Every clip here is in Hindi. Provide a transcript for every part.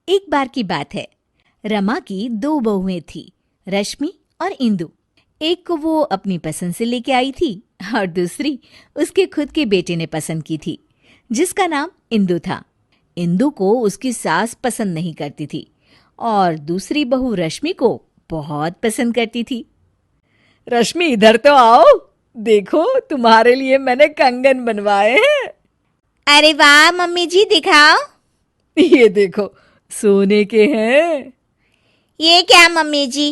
एक बार की बात है। रमा की दो बहुएं थी, रश्मि और इंदु। एक को वो अपनी पसंद से लेके आई थी और दूसरी उसके खुद के बेटे ने पसंद की थी, जिसका नाम इंदु था। इंदु को उसकी सास पसंद नहीं करती थी और दूसरी बहू रश्मि को बहुत पसंद करती थी। रश्मि, इधर तो आओ, देखो तुम्हारे लिए मैंने कंगन बनवाए हैं। अरे वाह मम्मी जी, दिखाओ। ये देखो, सोने के हैं। ये क्या मम्मी जी,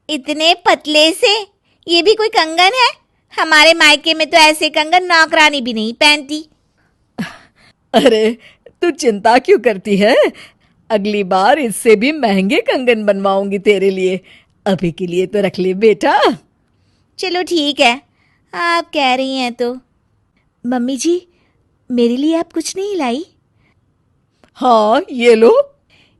इतने पतले से? ये भी कोई कंगन है? हमारे मायके में तो ऐसे कंगन नौकरानी भी नहीं पहनती। अरे, तू चिंता क्यों करती है? अगली बार इससे भी महंगे कंगन बनवाऊंगी तेरे लिए। अभी के लिए तो रख ले बेटा। चलो ठीक है, आप कह रही हैं तो। मम्मी जी, मेरे लिए आप कुछ नहीं लाई? हाँ, ये लो।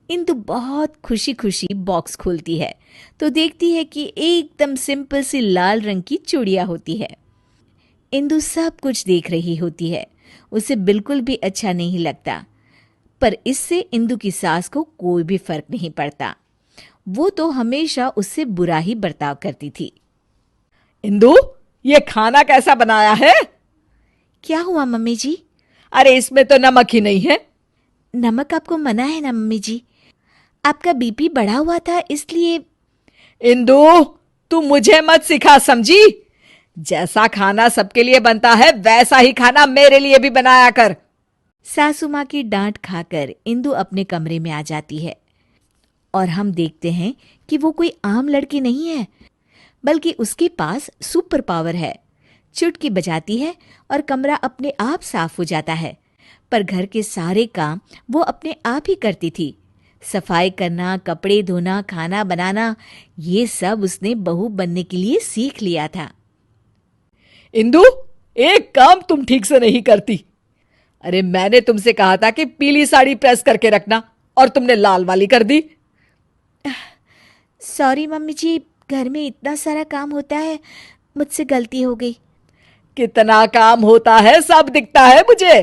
इंदु बहुत खुशी खुशी बॉक्स खोलती है तो देखती है कि एकदम सिंपल सी लाल रंग की चूड़ियाँ होती है। इंदु सब कुछ देख रही होती है, उसे बिल्कुल भी अच्छा नहीं लगता, पर इससे इंदु की सास को कोई भी फर्क नहीं पड़ता। वो तो हमेशा उससे बुरा ही बर्ताव करती थी। इंदु, ये खाना कैसा बनाया है? क्या हुआ मम्मी जी? अरे, इसमें तो नमक ही नहीं है। नमक आपको मना है ना मम्मी जी, आपका बीपी बढ़ा हुआ था इसलिए। इंदु, तू मुझे मत सिखा, समझी? जैसा खाना सबके लिए बनता है वैसा ही खाना मेरे लिए भी बनाया कर। सासू माँ की डांट खाकर इंदु अपने कमरे में आ जाती है और हम देखते हैं कि वो कोई आम लड़की नहीं है, बल्कि उसके पास सुपर पावर है। चुटकी बजाती है और कमरा अपने आप साफ हो जाता है। पर घर के सारे काम वो अपने आप ही करती थी। सफाई करना, कपड़े धोना, खाना बनाना, ये सब उसने बहू बनने के लिए सीख लिया था। इंदु, एक काम तुम ठीक से नहीं करती। अरे, मैंने तुमसे कहा था कि पीली साड़ी प्रेस करके रखना और तुमने लाल वाली कर दी। सॉरी मम्मी जी, घर में इतना सारा काम होता है, मुझसे गलती हो गई। कितना काम होता है सब दिखता है मुझे।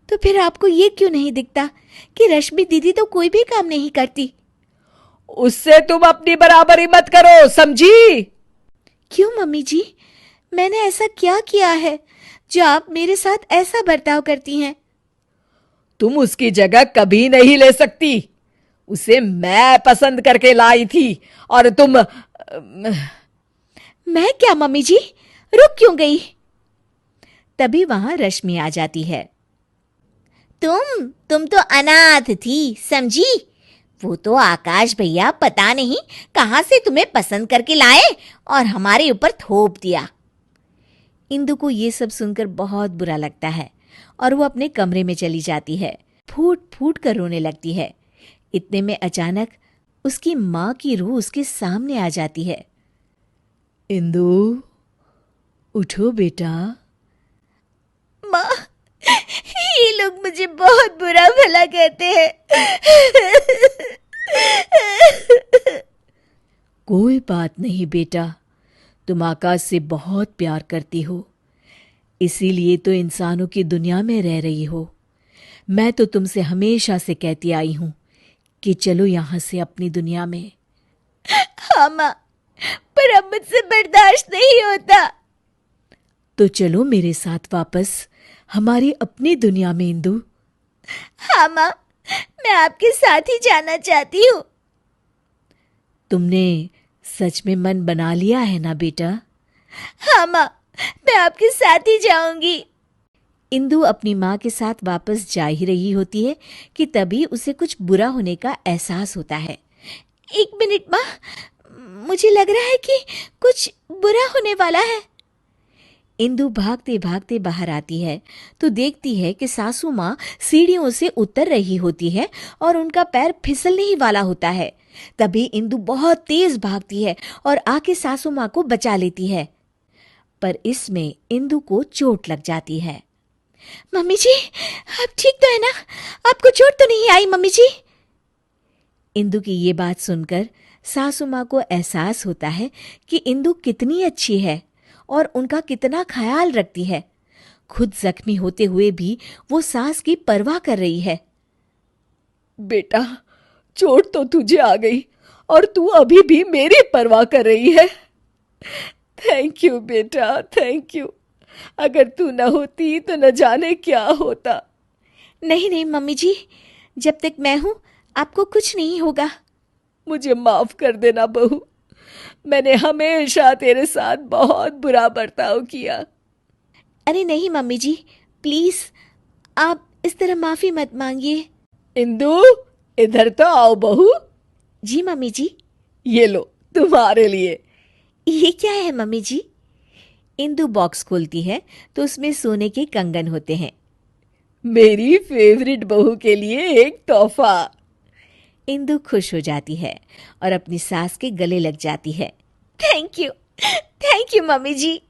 तो फिर आपको ये क्यों नहीं दिखता कि रश्मि दीदी तो कोई भी काम नहीं करती? उससे तुम अपनी बराबरी मत करो, समझी? क्यों मम्मी जी, मैंने ऐसा क्या किया है जो आप मेरे साथ ऐसा बर्ताव करती हैं? तुम उसकी जगह कभी नहीं ले सकती। उसे मैं पसंद करके लाई थी और तुम। मैं क्या मम्मी जी, रुक क्यों गई? तभी वहां रश्मि आ जाती है। तुम तो अनाथ थी, समझी? वो तो आकाश भैया पता नहीं कहां से तुम्हें पसंद करके लाए और हमारे ऊपर थोप दिया। इंदु को ये सब सुनकर बहुत बुरा लगता है और वो अपने कमरे में चली जाती है। फूट फूट कर रोने लगती है। इतने में अचानक उसकी माँ की रूह उसके सामने आ जाती है। इंदु, उठो बेटा। माँ, ये लोग मुझे बहुत बुरा भला कहते हैं। कोई बात नहीं बेटा, तुम आकाश से बहुत प्यार करती हो, इसीलिए तो इंसानों की दुनिया में रह रही हो। मैं तो तुमसे हमेशा से कहती आई हूं कि चलो यहां से अपनी दुनिया में। हाँ माँ, पर अब मुझसे बर्दाश्त नहीं होता। तो चलो मेरे साथ वापस हमारी अपनी दुनिया में इंदु। हाँ माँ, मैं आपके साथ ही जाना चाहती हूँ। तुमने सच में मन बना लिया है ना बेटा? हाँ माँ, मैं आपके साथ ही जाऊंगी। इंदु अपनी माँ के साथ वापस जा ही रही होती है कि तभी उसे कुछ बुरा होने का एहसास होता है। एक मिनट माँ, मुझे लग रहा है कि कुछ बुरा होने वाला है। इंदु भागते भागते बाहर आती है तो देखती है कि सासू माँ सीढ़ियों से उतर रही होती है और उनका पैर फिसलने ही वाला होता है। तभी इंदु बहुत तेज भागती है और आके सासू माँ को बचा लेती है, पर इसमें इंदु को चोट लग जाती है। मम्मी जी, आप ठीक तो है ना? आपको चोट तो नहीं आई मम्मी जी? इंदु की ये बात सुनकर सासू माँ को एहसास होता है कि इंदु कितनी अच्छी है और उनका कितना ख्याल रखती है। खुद जख्मी होते हुए भी वो सास की परवाह कर रही है। बेटा, चोट तो तुझे आ गई और तू अभी भी मेरी परवाह कर रही है। थैंक यू बेटा, थैंक यू। अगर तू न होती तो न जाने क्या होता। नहीं नहीं मम्मी जी, जब तक मैं हूं आपको कुछ नहीं होगा। मुझे माफ कर देना बहू, मैंने हमेशा तेरे साथ बहुत बुरा बर्ताव किया। अरे नहीं मम्मी जी, प्लीज आप इस तरह माफी मत मांगिए। इंदु, इधर तो आओ बहू। जी मम्मी जी। ये लो तुम्हारे लिए। ये क्या है मम्मी जी? इंदु बॉक्स खोलती है तो उसमें सोने के कंगन होते हैं। मेरी फेवरेट बहू के लिए एक तोहफा। इंदु खुश हो जाती है और अपनी सास के गले लग जाती है। Thank you mummy ji.